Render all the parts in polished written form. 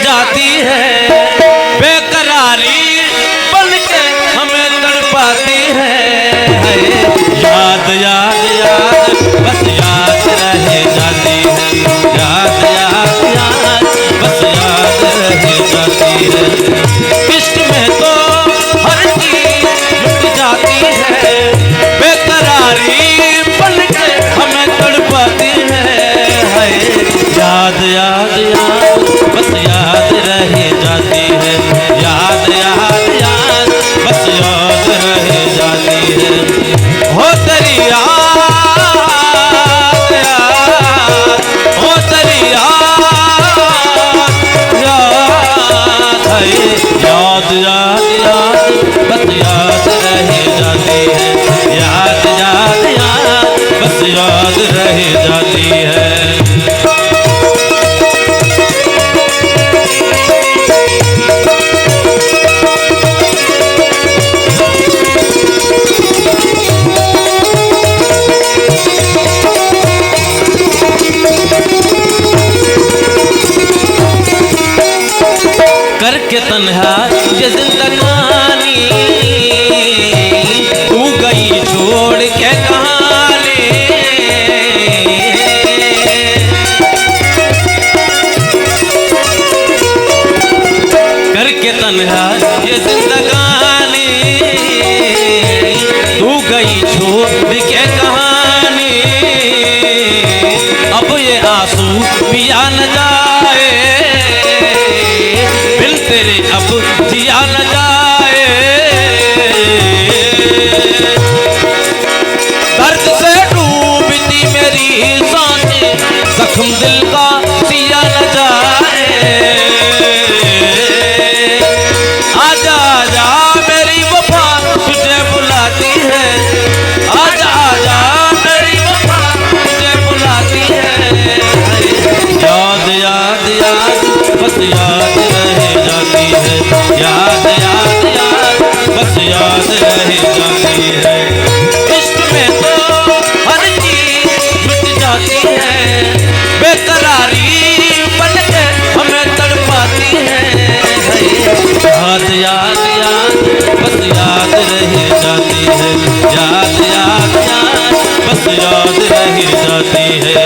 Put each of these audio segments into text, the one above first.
जाती है, बेकरारी बनके हमें तड़पाती है। याद याद याद बस याद रह जाती है, याद याद याद बस याद रह जाती है। इश्क में तो हर चीज लुट जाती है, बेकरारी बनके हमें तड़पाती है। याद याद याद बस याद रह जाती है, याद याद याद बस याद रह जाती है। हो तेरी याद याद, हो तेरी याद याद है, याद याद याद बस याद रह जाती है, याद याद याद बस याद रह जाती है। करके तन्हा ये जिंदगानी तू गई छोड़ के कहानी, करके तन्हा ये जिंदगानी तू गई छोड़ के कहानी। अब ये आंसू पिया न जाए, बिन तेरे अब जिया न जाए। दर्द से डूबती मेरी सांसें, जख्म दिल का सिया न जाए। आजा आजा मेरी वफा तुझे बुलाती है, आजा आजा मेरी वफा तुझे बुलाती है। याद याद याद बस याद रह जाती है, याद याद याद बस याद रह जाती है। इश्क में तो हर चीज मिट जाती है, बेकरारी बनके हमें तड़पाती है। याद याद याद बस याद रह जाती है, याद याद याद बस याद रह जाती है।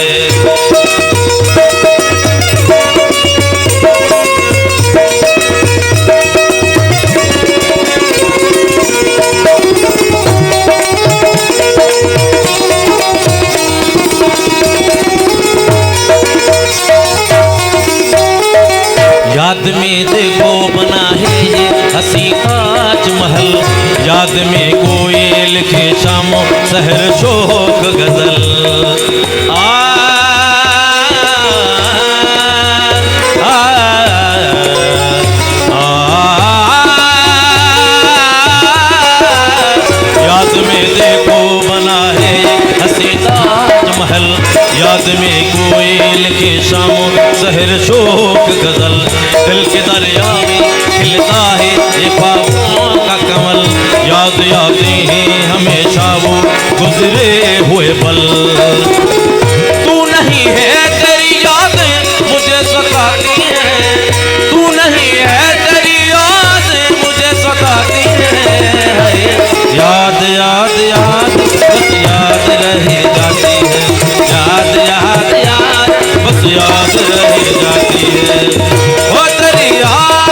याद में देखो बना है ये हसी ताजमहल, याद में कोई लिखे शामो सहर शोक गजल। याद में देखो बना है हसी ताजमहल, याद में कोई लिखे शामो सहर शोक गजल। दिल के दरिया में खिलता है ये ख्वाबों का कमल, याद आते हैं हमेशा वो गुजरे हुए पल। तू नहीं है तेरी यादें मुझे सताती है, तू नहीं है तेरी यादें मुझे सताती है। याद याद याद बस याद रह जाती है, याद याद याद बस याद रह जाती है। हो तेरी याद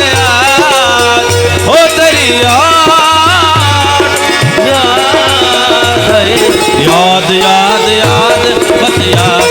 याद, हो तेरी याद याद, याद याद याद बस याद